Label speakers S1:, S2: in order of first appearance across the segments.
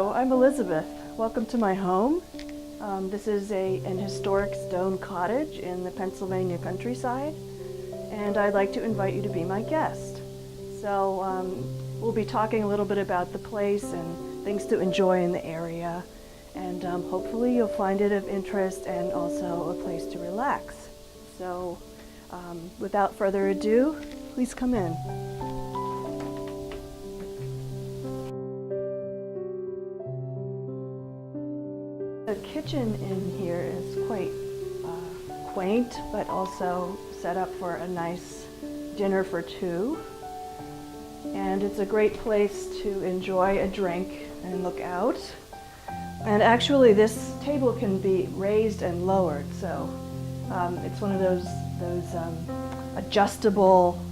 S1: Hello, I'm Elizabeth. Welcome to my home. This is an historic stone cottage in the Pennsylvania countryside, and I'd like to invite you to be my guest. So we'll be talking a little bit about the place and things to enjoy in the area, and hopefully you'll find it of interest and also a place to relax. So without further ado, please come in. The kitchen in here is quite quaint, but also set up for a nice dinner for two. And it's a great place to enjoy a drink and look out. And actually this table can be raised and lowered, so it's one of those adjustable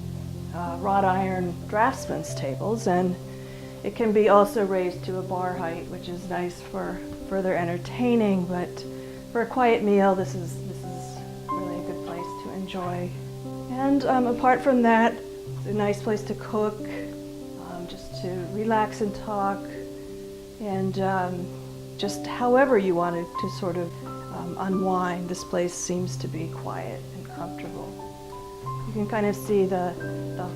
S1: wrought iron draftsman's tables, and it can be also raised to a bar height, which is nice for further entertaining, but for a quiet meal, this is really a good place to enjoy. And apart from that, it's a nice place to cook, just to relax and talk, and just however you wanted to sort of unwind. This place seems to be quiet and comfortable. You can kind of see the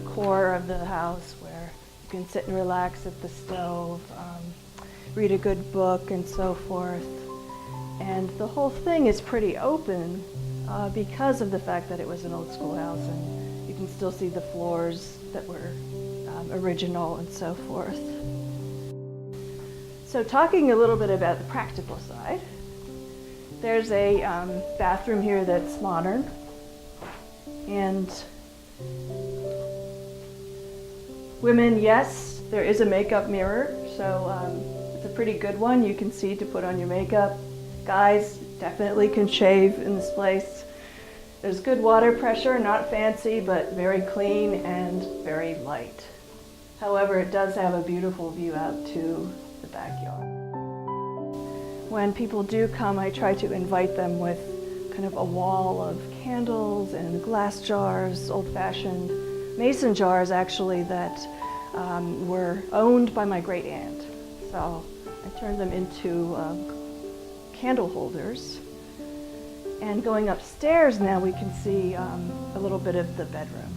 S1: core of the house where you can sit and relax at the stove, read a good book and so forth. And the whole thing is pretty open because of the fact that it was an old schoolhouse, and you can still see the floors that were original and so forth. So talking a little bit about the practical side, there's a bathroom here that's modern, and women, yes, there is a makeup mirror, so it's a pretty good one. You can see to put on your makeup. Guys definitely can shave in this place. There's good water pressure, not fancy, but very clean and very light. However, it does have a beautiful view out to the backyard. When people do come, I try to invite them with kind of a wall of candles and glass jars, old-fashioned mason jars actually, that were owned by my great aunt. So I turned them into candle holders. And going upstairs now, we can see a little bit of the bedroom.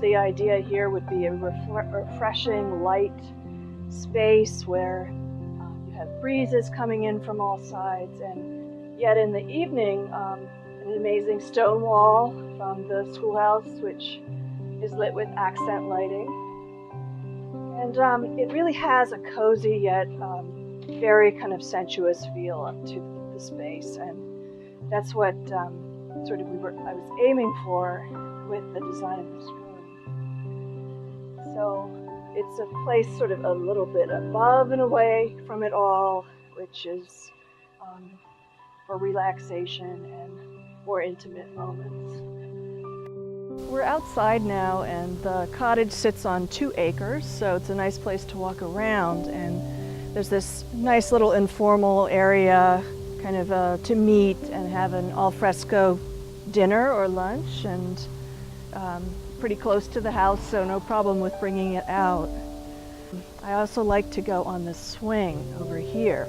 S1: The idea here would be a refreshing, light space where you have breezes coming in from all sides, and yet in the evening, an amazing stone wall from the schoolhouse, which is lit with accent lighting. And it really has a cozy yet very kind of sensuous feel up to the space, and that's what I was aiming for with the design of this room. So it's a place sort of a little bit above and away from it all, which is for relaxation and more intimate moments. We're outside now, and the cottage sits on 2 acres, so it's a nice place to walk around, and there's this nice little informal area kind of to meet and have an al fresco dinner or lunch, and pretty close to the house, so no problem with bringing it out. I also like to go on the swing over here.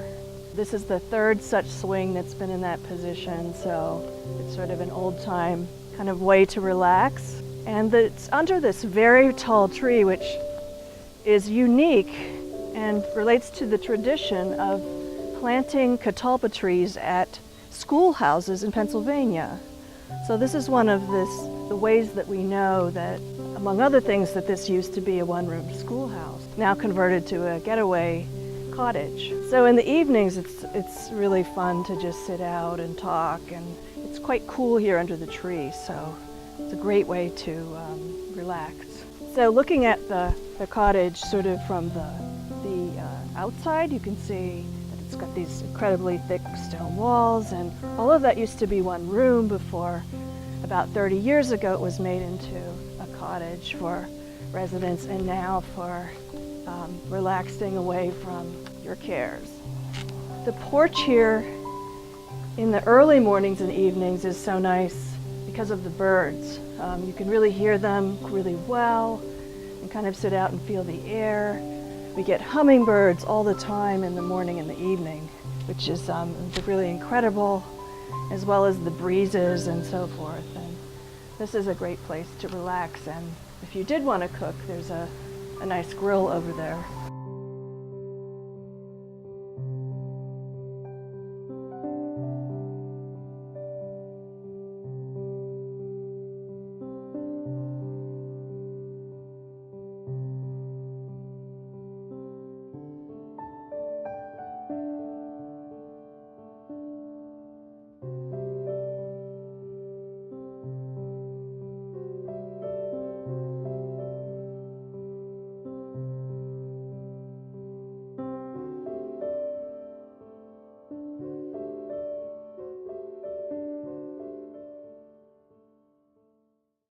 S1: This is the 3rd such swing that's been in that position, so it's sort of an old-time kind of way to relax. And it's under this very tall tree, which is unique and relates to the tradition of planting catalpa trees at schoolhouses in Pennsylvania. So this is one of the ways that we know that, among other things, that this used to be a one-room schoolhouse, now converted to a getaway cottage. So in the evenings, it's really fun to just sit out and talk, and it's quite cool here under the tree, so it's a great way to relax. So looking at the cottage sort of from the outside, you can see that it's got these incredibly thick stone walls, and all of that used to be one room before about 30 years ago it was made into a cottage for residents, and now for relaxing away from your cares. The porch here in the early mornings and evenings is so nice because of the birds. You can really hear them really well and kind of sit out and feel the air. We get hummingbirds all the time in the morning and the evening, which is really incredible, as well as the breezes and so forth. And this is a great place to relax. And if you did want to cook, there's a nice grill over there.